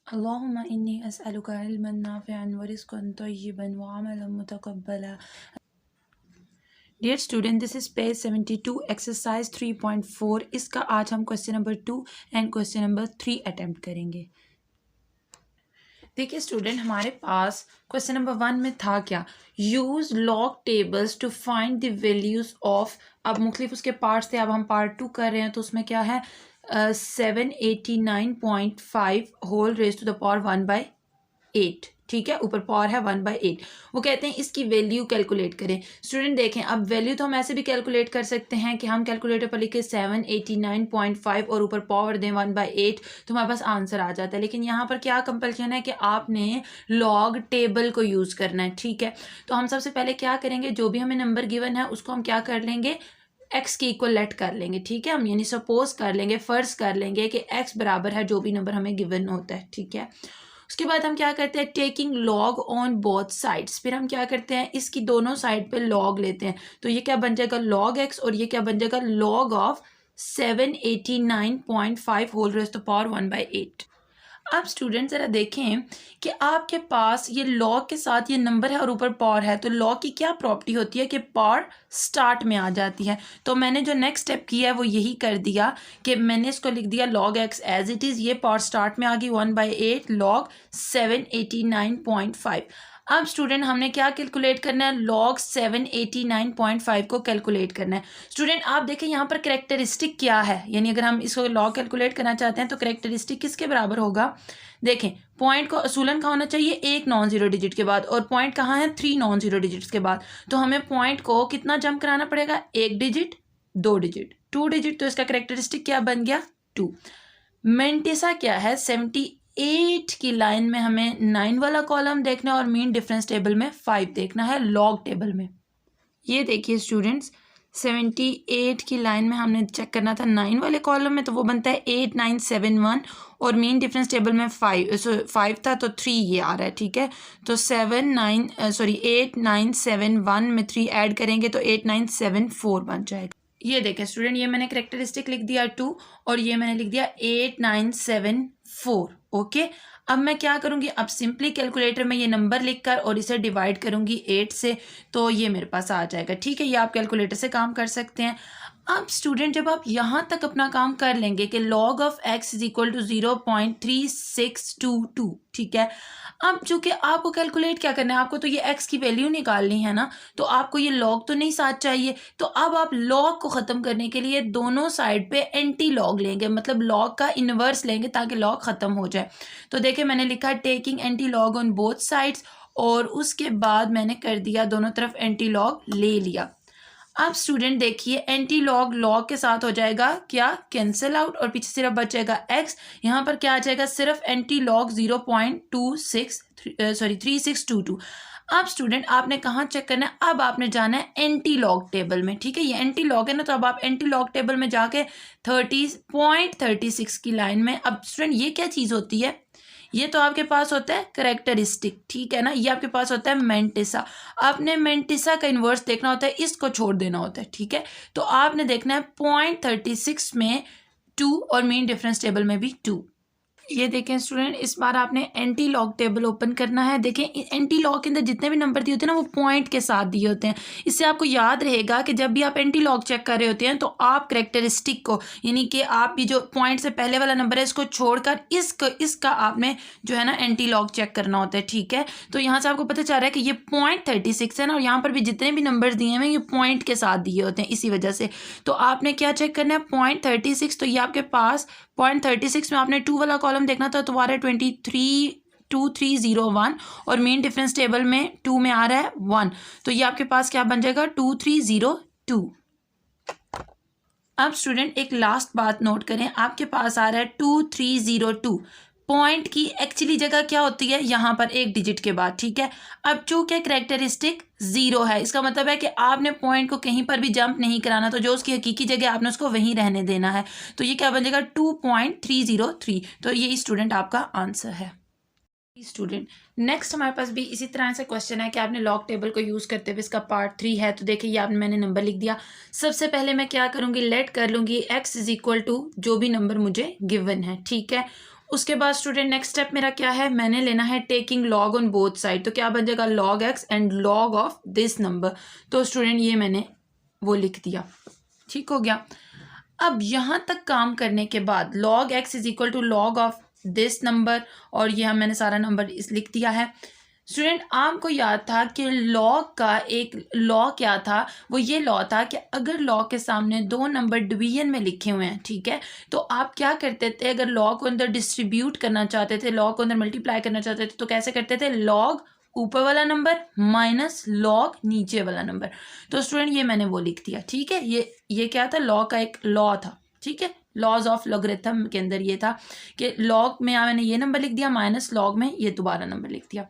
अल्लाहुम्मा इन्नी अस्अलुका इल्मन नाफ़िअन व रिज़्क़न तय्यिबन व अमलन मुतक़ब्बला। Dear student, this is page 72 exercise 3.4। इसका आज हम question number 2 and question number 3 attempt करेंगे। देखिए स्टूडेंट, हमारे पास क्वेश्चन नंबर 1 में था क्या, use log tables two find the values of. अब मुख्तलिफ उसके पार्ट्स थे, अब हम पार्ट 2 कर रहे हैं, तो उसमें क्या है 789.5 whole raise to the power 1/8। ठीक है, ऊपर पावर है 1/8। वो कहते हैं इसकी वैल्यू कैलकुलेट करें। स्टूडेंट देखें, अब वैल्यू तो हम ऐसे भी कैलकुलेट कर सकते हैं कि हम कैलकुलेटर पर लिखे 789.5 और ऊपर पावर दें 1/8, तो हमारे पास आंसर आ जाता है। लेकिन यहाँ पर क्या कंपल्शन है कि आपने लॉग टेबल को यूज़ करना है। ठीक है, तो हम सबसे पहले क्या करेंगे, जो भी हमें नंबर गिवन है उसको हम क्या कर लेंगे, एक्स के इक्वल लेट कर लेंगे। ठीक है, हम यानी सपोज कर लेंगे, फर्ज कर लेंगे कि एक्स बराबर है जो भी नंबर हमें गिवन होता है। ठीक है, उसके बाद हम क्या करते हैं, taking log on both sides. फिर हम क्या करते हैं, इसकी दोनों साइड पे लॉग लेते हैं। तो ये क्या बन जाएगा लॉग एक्स, और ये क्या बन जाएगा log of 789.5 whole raise to power 1/8। अब स्टूडेंट ज़रा देखें कि आपके पास ये लॉग के साथ ये नंबर है और ऊपर पावर है, तो लॉग की क्या प्रॉपर्टी होती है कि पावर स्टार्ट में आ जाती है। तो मैंने जो नेक्स्ट स्टेप किया है वो यही कर दिया कि मैंने इसको लिख दिया log X as it is, ये पावर स्टार्ट में आ गई 1/8 लॉग 789.5। अब स्टूडेंट हमने क्या कैलकुलेट करना है, लॉग 789.5 को कैलकुलेट करना है। स्टूडेंट आप देखें यहाँ पर करेक्टरिस्टिक क्या है, यानी अगर हम इसको लॉग कैलकुलेट करना चाहते हैं तो करेक्टरिस्टिक किसके बराबर होगा। देखें, पॉइंट को असूलन कहाँ होना चाहिए, एक नॉन जीरो डिजिट के बाद, और पॉइंट कहाँ है 3 नॉन जीरो डिजिट्स के बाद। तो हमें पॉइंट को कितना जंप कराना पड़ेगा, 1 डिजिट, 2 डिजिट, 2 डिजिट। तो इसका करेक्टरिस्टिक क्या बन गया 2। मेंटिसा क्या है, 78 की लाइन में हमें 9 वाला कॉलम देखना है और मीन डिफरेंस टेबल में 5 देखना है लॉग टेबल में। ये देखिए स्टूडेंट्स, 78 की लाइन में हमने चेक करना था 9 वाले कॉलम में, तो वो बनता है 8971, और मीन डिफरेंस टेबल में 5 था तो 3 ये आ रहा है। ठीक है, तो 8971 में 3 ऐड करेंगे तो 8974 बन जाएगा। ये देखें स्टूडेंट, ये मैंने करेक्टरिस्टिक लिख दिया 2 और ये मैंने लिख दिया 8974। ओके, अब मैं क्या करूँगी, अब सिंपली कैलकुलेटर में ये नंबर लिखकर और इसे डिवाइड करूँगी 8 से, तो ये मेरे पास आ जाएगा। ठीक है, ये आप कैलकुलेटर से काम कर सकते हैं। अब स्टूडेंट जब आप यहाँ तक अपना काम कर लेंगे कि log of X is equal to 0.3622। ठीक है, अब चूंकि आपको कैलकुलेट क्या करना है, आपको तो ये एक्स की वैल्यू निकालनी है ना, तो आपको ये लॉग तो नहीं साथ चाहिए। तो अब आप लॉग को ख़त्म करने के लिए दोनों साइड पे एंटी लॉग लेंगे, मतलब लॉग का इन्वर्स लेंगे ताकि लॉग ख़त्म हो जाए। तो देखिए मैंने लिखा taking anti log on both sides, और उसके बाद मैंने कर दिया दोनों तरफ एंटी लॉग ले लिया। अब स्टूडेंट देखिए, एंटी लॉग लॉग के साथ हो जाएगा क्या, कैंसिल आउट, और पीछे सिर्फ बचेगा एक्स। यहाँ पर क्या आ जाएगा, सिर्फ एंटी लॉग 3622। अब स्टूडेंट आपने कहाँ चेक करना है, अब आपने जाना है एंटी लॉग टेबल में। ठीक है, ये एंटी लॉग है ना, तो अब आप एंटी लॉग टेबल में जाके 30.36 की लाइन में, अब स्टूडेंट ये क्या चीज़ होती है, ये तो आपके पास होता है करेक्टरिस्टिक। ठीक है ना, ये आपके पास होता है मेंटिसा। आपने मेंटिसा का इन्वर्स देखना होता है, इसको छोड़ देना होता है। ठीक है, तो आपने देखना है 0.36 में 2 और मीन डिफरेंस टेबल में भी 2। ये देखें स्टूडेंट, इस बार आपने एंटी लॉग टेबल ओपन करना है। देखें एंटी लॉग के अंदर जितने भी नंबर दिए होते हैं ना, वो पॉइंट के साथ दिए होते हैं। इससे आपको याद रहेगा कि जब भी आप एंटी लॉग चेक कर रहे होते हैं तो आप करेक्टरिस्टिक को, यानी कि आप भी जो पॉइंट से पहले वाला नंबर है इसको छोड़कर इसका आपने जो है ना एंटी लॉग चेक करना होता है। ठीक है, तो यहाँ से आपको पता चल रहा है कि ये 0.36 है ना, और यहाँ पर भी जितने भी नंबर दिए हैं ये पॉइंट के साथ दिए होते हैं, इसी वजह से। तो आपने क्या चेक करना है 0.36, तो ये आपके पास 0.36 में आपने 2 वाला कॉलम देखना था, तो आ रहा है 2301, और मेन डिफरेंस टेबल में 2 में आ रहा है 1, तो ये आपके पास क्या बन जाएगा 2302। अब स्टूडेंट एक लास्ट बात नोट करें, आपके पास आ रहा है 2302। पॉइंट की एक्चुअली जगह क्या होती है, यहाँ पर एक डिजिट के बाद। ठीक है, अब चूंकि करेक्टरिस्टिक 0 है, इसका मतलब है कि आपने पॉइंट को कहीं पर भी जंप नहीं कराना, तो जो उसकी हकीकी जगह आपने उसको वहीं रहने देना है। तो ये क्या बन जाएगा 2.303। तो ये स्टूडेंट आपका आंसर है। स्टूडेंट नेक्स्ट हमारे पास भी इसी तरह से क्वेश्चन है कि आपने लॉग टेबल को यूज़ करते हुए इसका पार्ट 3 है। तो देखिए ये आपने मैंने नंबर लिख दिया। सबसे पहले मैं क्या करूँगी, लेट कर लूँगी x इज इक्वल टू जो भी नंबर मुझे गिवन है। ठीक है, उसके बाद स्टूडेंट नेक्स्ट स्टेप मेरा क्या है, मैंने लेना है taking log on both side. तो क्या बन जाएगा, log x and log of this number. तो स्टूडेंट ये मैंने वो लिख दिया, ठीक हो गया। अब यहाँ तक काम करने के बाद log X is equal to log of this number, और ये मैंने सारा नंबर इस लिख दिया है। स्टूडेंट आपको याद था कि लॉग का एक लॉ क्या था, वो ये लॉ था कि अगर लॉ के सामने दो नंबर डिवीजन में लिखे हुए हैं, ठीक है, तो आप क्या करते थे, अगर लॉ को अंदर डिस्ट्रीब्यूट करना चाहते थे, लॉ को अंदर मल्टीप्लाई करना चाहते थे, तो कैसे करते थे, लॉग ऊपर वाला नंबर माइनस लॉग नीचे वाला नंबर। तो स्टूडेंट ये मैंने वो लिख दिया, ठीक है। ये क्या था, लॉ का एक लॉ था, ठीक है, लॉज ऑफ लॉगरिथम के अंदर ये था कि लॉग में मैंने ये नंबर लिख दिया, माइनस लॉग में ये दोबारा नंबर लिख दिया।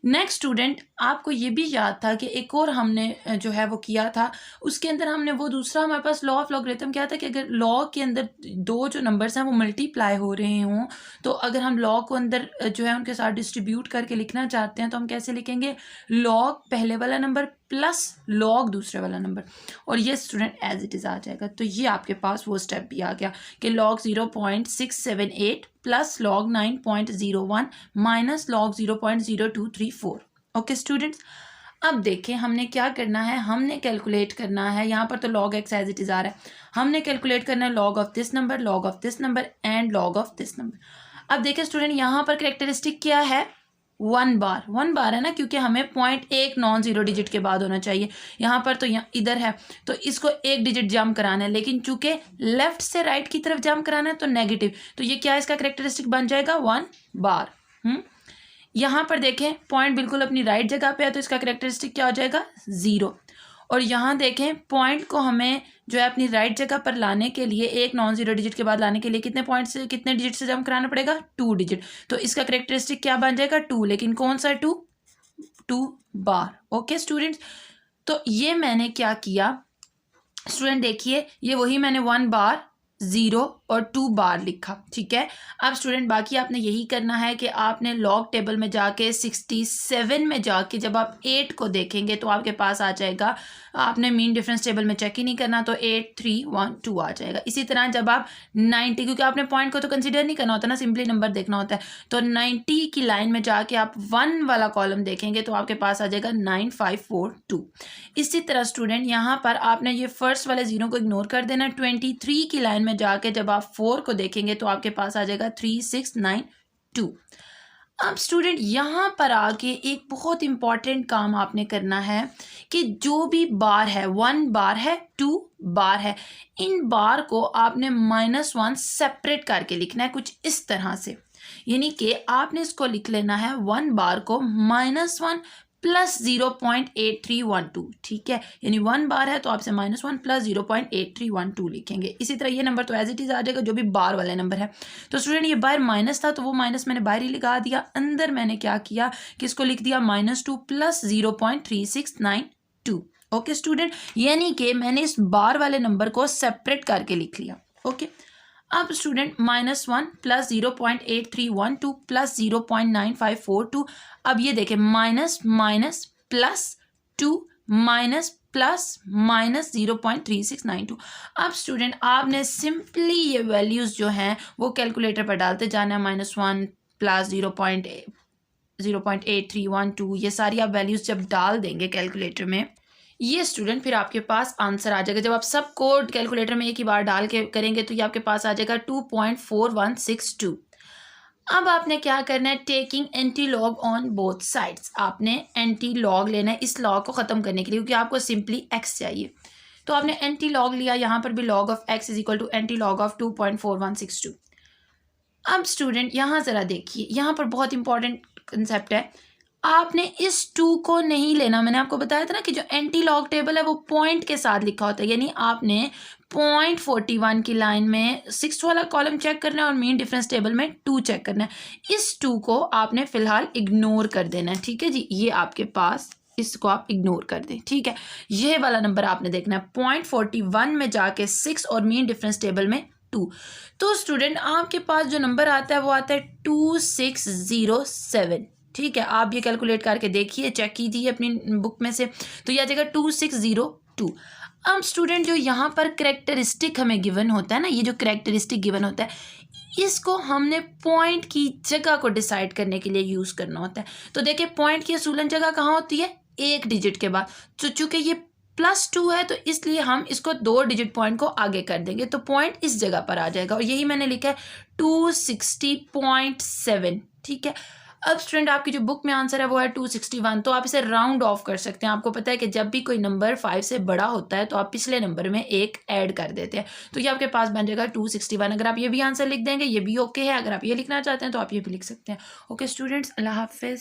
नेक्स्ट स्टूडेंट आपको ये भी याद था कि एक और हमने जो है वो किया था, उसके अंदर हमने वो दूसरा हमारे पास लॉ ऑफ लॉगरिथम क्या था कि अगर लॉ के अंदर दो जो नंबर्स हैं वो मल्टीप्लाई हो रहे हों, तो अगर हम लॉ को अंदर जो है उनके साथ डिस्ट्रीब्यूट करके लिखना चाहते हैं तो हम कैसे लिखेंगे, लॉग पहले वाला नंबर प्लस लॉग दूसरे वाला नंबर, और ये स्टूडेंट एज इट इज़ आ जाएगा। तो ये आपके पास वो स्टेप भी आ गया कि log 0.678 plus log 9.01 minus log 0.0234। Okay students, अब देखें हमने क्या करना है, हमने कैलकुलेट करना है, यहाँ पर तो log X as it is आ रहा है, हमने कैलकुलेट करना है log of this number, log of this number and log of this number. अब देखिए स्टूडेंट यहाँ पर कैरेक्टरिस्टिक क्या है, 1 बार है ना, क्योंकि हमें पॉइंट एक नॉन जीरो डिजिट के बाद होना चाहिए। यहाँ पर तो इधर है तो इसको एक डिजिट जंप कराना है, लेकिन चूंकि लेफ्ट से राइट की तरफ जंप कराना है तो नेगेटिव, तो ये क्या इसका कैरेक्टरिस्टिक बन जाएगा 1 बार। यहाँ पर देखें पॉइंट बिल्कुल अपनी राइट जगह पे है, तो इसका कैरेक्टरिस्टिक क्या हो जाएगा 0। और यहाँ देखें पॉइंट को हमें जो है अपनी राइट जगह पर लाने के लिए, एक नॉन जीरो डिजिट के बाद लाने के लिए कितने पॉइंट से कितने डिजिट से जंप कराना पड़ेगा, 2 डिजिट। तो इसका कैरेक्टरिस्टिक क्या बन जाएगा 2, लेकिन कौन सा 2 बार। ओके स्टूडेंट्स, तो ये मैंने क्या किया स्टूडेंट, देखिए ये वही मैंने 1 बार 0 और 2 बार लिखा, ठीक है। अब स्टूडेंट बाकी आपने यही करना है कि आपने लॉग टेबल में जाके 67 में जाके जब आप 8 को देखेंगे तो आपके पास आ जाएगा, आपने मीन डिफरेंस टेबल में चेक ही नहीं करना, तो 8 3 1 2 आ जाएगा। इसी तरह जब आप 90, क्योंकि आपने पॉइंट को तो कंसिडर नहीं करना होता ना, सिंपली नंबर देखना होता है, तो 90 की लाइन में जाके आप 1 वाला कॉलम देखेंगे तो आपके पास आ जाएगा 9542। इसी तरह स्टूडेंट यहाँ पर आपने ये फर्स्ट वाले 0 को इग्नोर कर देना, 23 की लाइन में जाके जब आप 4 को देखेंगे तो आपके पास आ जाएगा 3692। अब स्टूडेंट यहाँ पर आके एक बहुत इंपॉर्टेंट काम आपने करना है कि जो भी बार है, 1 बार है, 2 बार है, इन बार को आपने -1 सेपरेट करके लिखना है कुछ इस तरह से, यानी कि आपने इसको लिख लेना है 1 बार को -1 प्लस 0.8312, ठीक है, यानी 1 बार है तो आपसे -1 प्लस 0.8312 लिखेंगे। इसी तरह ये नंबर तो एज इट इज़ आ जाएगा जो भी बार वाले नंबर है। तो स्टूडेंट ये बाहर माइनस था तो वो माइनस मैंने बाहर ही लगा दिया, अंदर मैंने क्या किया कि इसको लिख दिया -2 प्लस 0.3692। ओके स्टूडेंट, यानी कि मैंने इस बार वाले नंबर को सेपरेट करके लिख लिया। ओके, अब स्टूडेंट -1 प्लस 0.8312 प्लस 0.9542, अब ये देखें minus minus plus 2 minus plus minus 0.3692। अब स्टूडेंट आपने सिंपली ये वैल्यूज़ जो हैं वो कैलकुलेटर पर डालते जाना है, -1 प्लस 0.8312, ये सारी आप वैल्यूज़ जब डाल देंगे कैलकुलेटर में, ये स्टूडेंट फिर आपके पास आंसर आ जाएगा। जब आप सब कोड कैलकुलेटर में एक ही बार डाल के करेंगे तो ये आपके पास आ जाएगा 2.4162। अब आपने क्या करना है, taking anti log on both sides, आपने एंटी लॉग लेना है इस लॉग को ख़त्म करने के लिए, क्योंकि आपको सिंपली एक्स चाहिए। तो आपने एंटी लॉग लिया, यहाँ पर भी log of X is equal to anti log of 2.4162। अब स्टूडेंट यहाँ ज़रा देखिए, यहाँ पर बहुत इंपॉर्टेंट कंसेप्ट है, आपने इस 2 को नहीं लेना। मैंने आपको बताया था ना कि जो एंटी लॉग टेबल है वो पॉइंट के साथ लिखा होता है, यानी आपने .41 की लाइन में 6 वाला कॉलम चेक करना है और मीन डिफरेंस टेबल में 2 चेक करना है। इस 2 को आपने फिलहाल इग्नोर कर देना है, ठीक है जी, ये आपके पास, इसको आप इग्नोर कर दें, ठीक है। ये वाला नंबर आपने देखना है, .41 में जाके 6 और मीन डिफरेंस टेबल में 2। तो स्टूडेंट आपके पास जो नंबर आता है वो आता है 2607, ठीक है। आप ये कैलकुलेट करके देखिए, चेक कीजिए अपनी बुक में से, तो यह आ जाएगा 2602। अब स्टूडेंट जो यहाँ पर करेक्टरिस्टिक हमें गिवन होता है ना, ये जो करेक्टरिस्टिक गिवन होता है, इसको हमने पॉइंट की जगह को डिसाइड करने के लिए यूज़ करना होता है। तो देखिए पॉइंट की असूलन जगह कहाँ होती है, एक डिजिट के बाद। तो चूंकि ये +2 है तो इसलिए हम इसको 2 डिजिट पॉइंट को आगे कर देंगे, तो पॉइंट इस जगह पर आ जाएगा और यही मैंने लिखा है 260.7। ठीक है, अब स्टूडेंट आपकी जो बुक में आंसर है वो है 261। तो आप इसे राउंड ऑफ कर सकते हैं। आपको पता है कि जब भी कोई नंबर 5 से बड़ा होता है तो आप पिछले नंबर में एक ऐड कर देते हैं, तो ये आपके पास बन जाएगा 261। अगर आप ये भी आंसर लिख देंगे ये भी ओके है, अगर आप ये लिखना चाहते हैं तो आप ये भी लिख सकते हैं। ओके स्टूडेंट्स, अल्लाह हाफिज़।